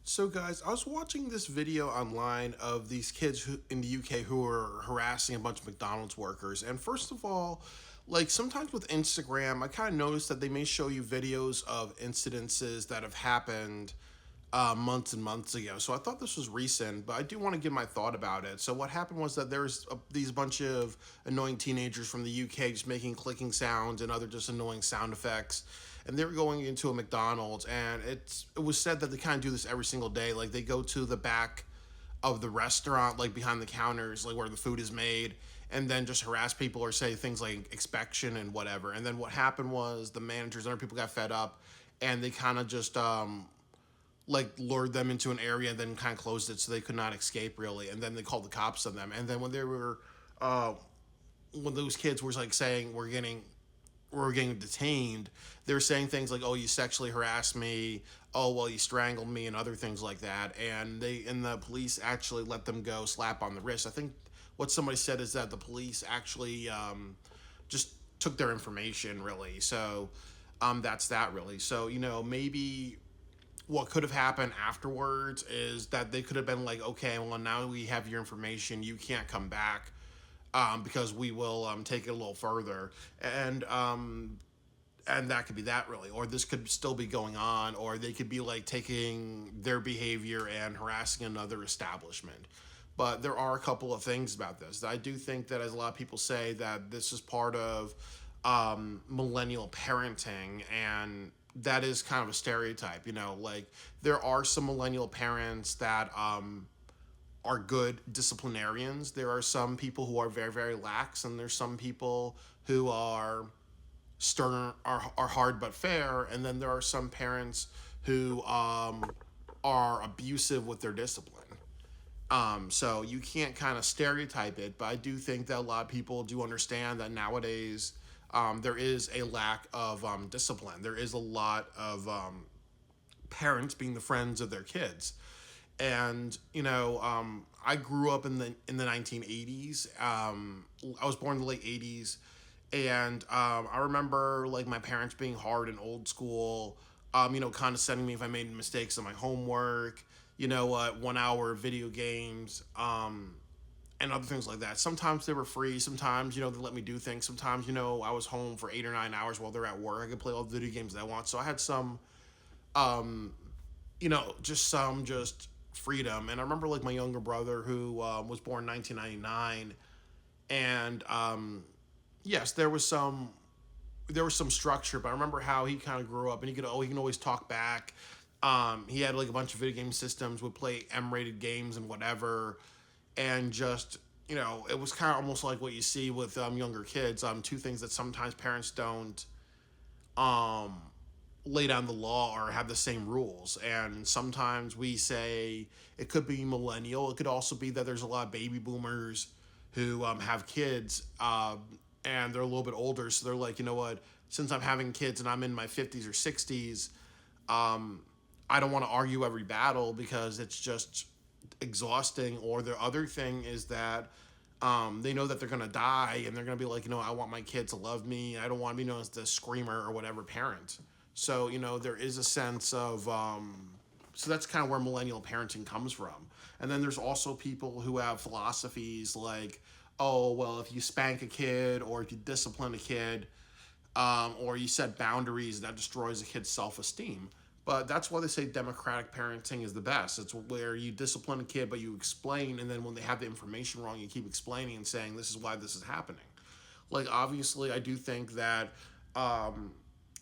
So, guys, I was watching this video online of these kids in the UK who were harassing a bunch of McDonald's workers. And first of all, like sometimes with Instagram, I kind of noticed that they may show you videos of incidences that have happened months and months ago. So I thought this was recent, but I do want to give my thought about it. So what happened was that there's these bunch of annoying teenagers from the UK just making clicking sounds and other just annoying sound effects, and they were going into a McDonald's, and it was said that they kind of do this every single day. Like they go to the back of the restaurant, like behind the counters, like where the food is made, and then just harass people or say things like inspection and whatever. And then what happened was the managers and other people got fed up, and they kind of just like lured them into an area and then kind of closed it so they could not escape really. And then they called the cops on them. And then uh, when those kids were like saying we're getting detained, they were saying things like, "Oh, you sexually harassed me. Oh, well, you strangled me," and other things like that. And the police actually let them go, slap on the wrist. I think what somebody said is that the police actually just took their information really. So that's that really. So maybe what could have happened afterwards is that they could have been like, okay, well, now we have your information, you can't come back, because we will take it a little further, and that could be that really, or this could still be going on, or they could be like taking their behavior and harassing another establishment. But there are a couple of things about this. I do think that, as a lot of people say, that this is part of millennial parenting, and that is kind of a stereotype. Like there are some millennial parents that are good disciplinarians. There are some people who are very, very lax, and there's some people who are stern, are hard but fair, and then there are some parents who are abusive with their discipline. So you can't kind of stereotype it, but I do think that a lot of people do understand that nowadays there is a lack of discipline. There is a lot of parents being the friends of their kids, and I grew up in the 1980s. I was born in the late 80s, and I remember like my parents being hard and old school. Kind of sending me if I made mistakes on my homework. 1 hour video games. And other things like that. Sometimes they were free. Sometimes, they let me do things. Sometimes, I was home for 8 or 9 hours while they're at work. I could play all the video games that I want. So I had some, um, just freedom. And I remember like my younger brother who was born in 1999, and yes, there was some structure, but I remember how he kind of grew up, and he can always talk back. He had like a bunch of video game systems, would play M-rated games and whatever, and just it was kind of almost like what you see with younger kids. Two things that sometimes parents don't um, lay down the law or have the same rules, and sometimes we say it could be millennial. It could also be that there's a lot of baby boomers who have kids, and they're a little bit older, so they're like, you know what? Since I'm having kids and I'm in my 50s or 60s, um, I don't want to argue every battle because it's just exhausting. Or the other thing is that they know that they're gonna die, and they're gonna be like, I want my kid to love me. I don't want to be known as the screamer or whatever parent. So there is a sense of so that's kind of where millennial parenting comes from. And then there's also people who have philosophies like, oh well, if you spank a kid or if you discipline a kid, or you set boundaries, that destroys a kid's self-esteem. But that's why they say democratic parenting is the best. It's where you discipline a kid, but you explain, and then when they have the information wrong, you keep explaining and saying, this is why this is happening. Like, obviously, I do think that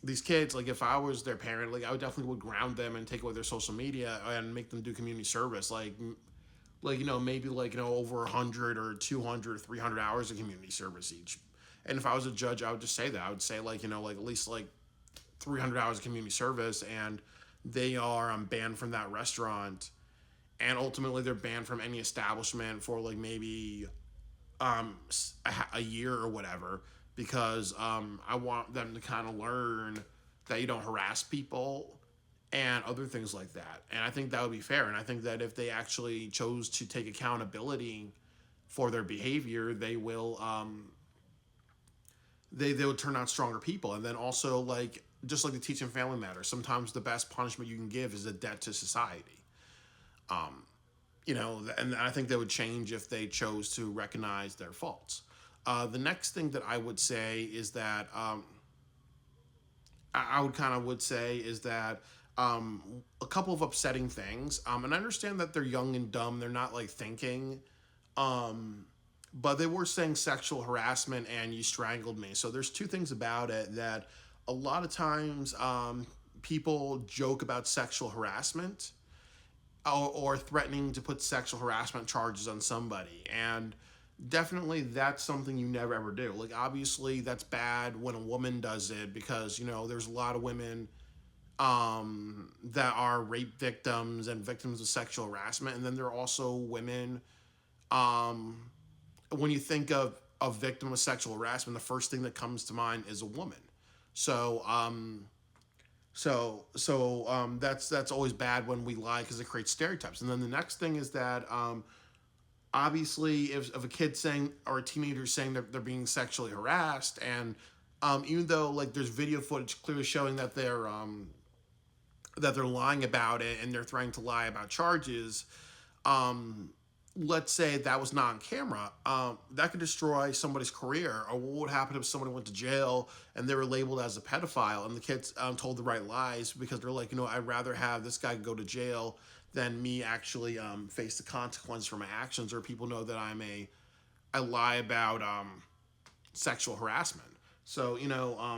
these kids, like, if I was their parent, like, I would definitely would ground them and take away their social media and make them do community service. Like maybe like over 100 or 200 300 hours of community service each. And if I was a judge, I would just say that. I would say like at least like 300 hours of community service, and they are banned from that restaurant, and ultimately they're banned from any establishment for like maybe a year or whatever, because I want them to kind of learn that you don't harass people and other things like that. And I think that would be fair. And I think that if they actually chose to take accountability for their behavior, they would turn out stronger people. And then also, like, just like the teaching family matters, sometimes the best punishment you can give is a debt to society. And I think that would change if they chose to recognize their faults. The next thing that I would say is that I would kind of would say is that a couple of upsetting things. And I understand that they're young and dumb; they're not like thinking. Um, but they were saying sexual harassment and you strangled me. So there's two things about it that a lot of times people joke about sexual harassment or threatening to put sexual harassment charges on somebody. And definitely that's something you never ever do. Like, obviously, that's bad when a woman does it because, there's a lot of women that are rape victims and victims of sexual harassment. And then there are also women, um, when you think of a victim of sexual harassment, the first thing that comes to mind is a woman. So, that's always bad when we lie because it creates stereotypes. And then the next thing is that obviously, if a kid saying or a teenager saying that they're being sexually harassed, and even though like there's video footage clearly showing that they're lying about it and they're trying to lie about charges, um, let's say that was not on camera, that could destroy somebody's career. Or what would happen if somebody went to jail and they were labeled as a pedophile and the kids told the right lies because they're like, I'd rather have this guy go to jail than me actually face the consequences for my actions, or people know that I lie about sexual harassment. So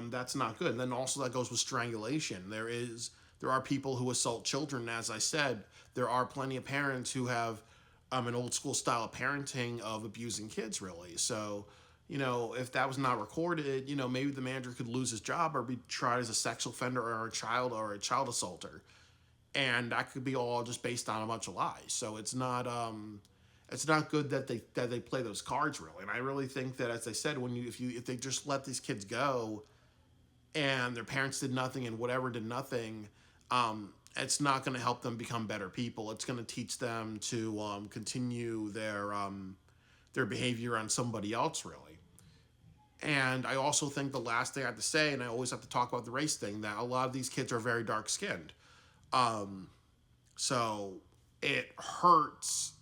that's not good. And then also that goes with strangulation. There are people who assault children. As I said, there are plenty of parents who have an old school style of parenting of abusing kids, really. So, if that was not recorded, maybe the manager could lose his job or be tried as a sexual offender or a child assaulter, and that could be all just based on a bunch of lies. So it's not good that they play those cards, really. And I really think that, as I said, if they just let these kids go and their parents did nothing and whatever did nothing, it's not going to help them become better people. It's going to teach them to continue their behavior on somebody else, really. And I also think the last thing I have to say, and I always have to talk about the race thing, that a lot of these kids are very dark skinned. Um, so it hurts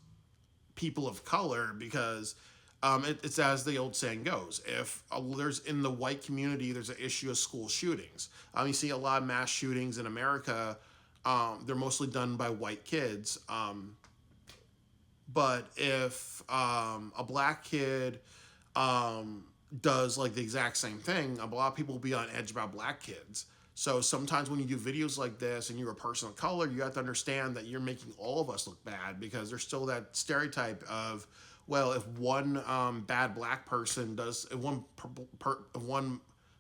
people of color because it's as the old saying goes. If there's in the white community, there's an issue of school shootings. You see a lot of mass shootings in America. They're mostly done by white kids. But if a black kid does like the exact same thing, a lot of people will be on edge about black kids. So sometimes when you do videos like this and you're a person of color, you have to understand that you're making all of us look bad because there's still that stereotype of, well, if one bad black person does, if one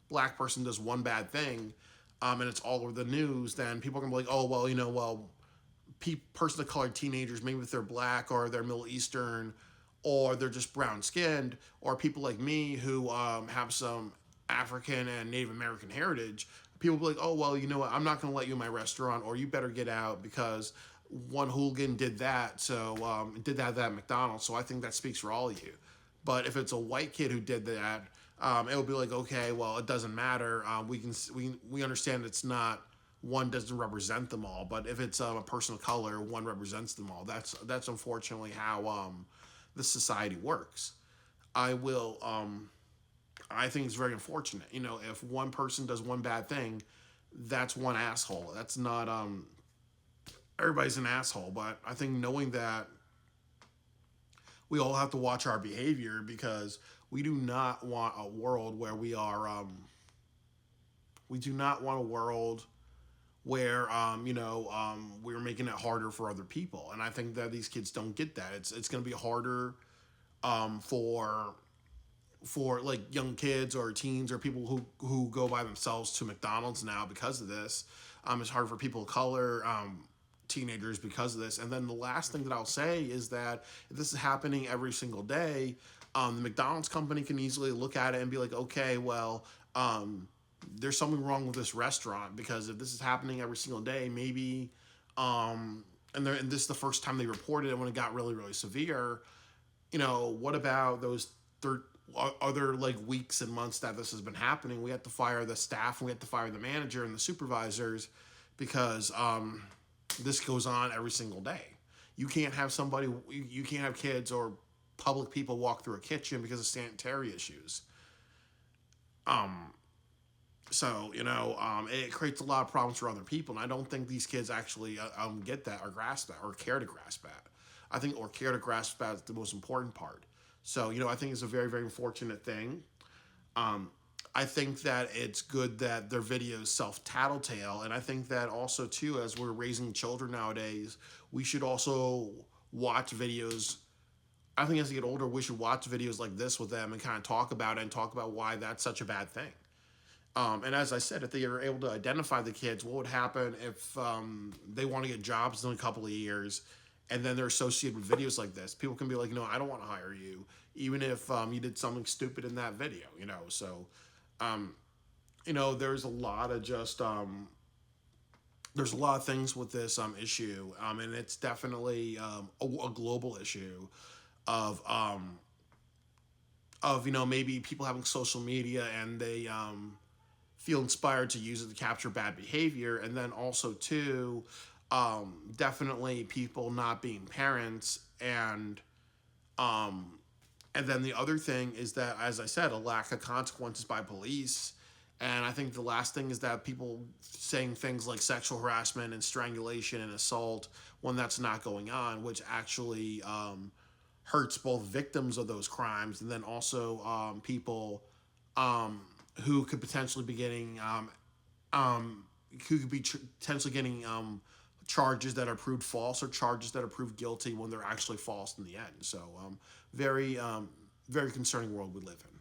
black person does one bad thing, and it's all over the news, then people are gonna be like, oh well, person of color teenagers, maybe if they're black or they're Middle Eastern, or they're just brown skinned, or people like me who have some African and Native American heritage, people will be like, oh, well, you know what? I'm not going to let you in my restaurant, or you better get out because one hooligan did that. So did that at McDonald's. So I think that speaks for all of you. But if it's a white kid who did that, it would be like, okay, well, it doesn't matter. We understand it's not, one doesn't represent them all. But if it's a person of color, one represents them all. That's unfortunately how the society works. I will. I think it's very unfortunate. If one person does one bad thing, that's one asshole. That's not everybody's an asshole, but I think knowing that we all have to watch our behavior because we do not want a world where we do not want a world where we're making it harder for other people, and I think that these kids don't get that. It's going to be harder for like young kids or teens or people who go by themselves to McDonald's now because of this. It's hard for people of color, teenagers because of this. And then the last thing that I'll say is that if this is happening every single day, the McDonald's company can easily look at it and be like, okay, well, there's something wrong with this restaurant because if this is happening every single day, maybe, and this is the first time they reported it when it got really, really severe. What about those other like weeks and months that this has been happening? We have to fire the staff, and we have to fire the manager and the supervisors because this goes on every single day. You can't have you can't have kids or public people walk through a kitchen because of sanitary issues. Um, so it creates a lot of problems for other people, and I don't think these kids actually get that or grasp that or care to grasp that. I think or care to grasp that is the most important part. So I think it's a very very unfortunate thing. Um, I think that it's good that their videos self tattletale, and I think that also too, as we're raising children nowadays, we should also watch videos. I think as they get older, we should watch videos like this with them and kind of talk about it and talk about why that's such a bad thing. And as I said, if they are able to identify the kids, what would happen if they want to get jobs in a couple of years and then they're associated with videos like this? People can be like, no, I don't want to hire you, even if you did something stupid in that video. So, um, there's a lot of there's a lot of things with this issue, and it's definitely a global issue of maybe people having social media and they feel inspired to use it to capture bad behavior, and then also too, definitely people not being parents, um, and then the other thing is that, as I said, a lack of consequences by police. And I think the last thing is that people saying things like sexual harassment and strangulation and assault when that's not going on, which actually hurts both victims of those crimes and then also people um, who could potentially be getting um, who could be potentially getting charges that are proved false or charges that are proved guilty when they're actually false in the end. So very very concerning world we live in.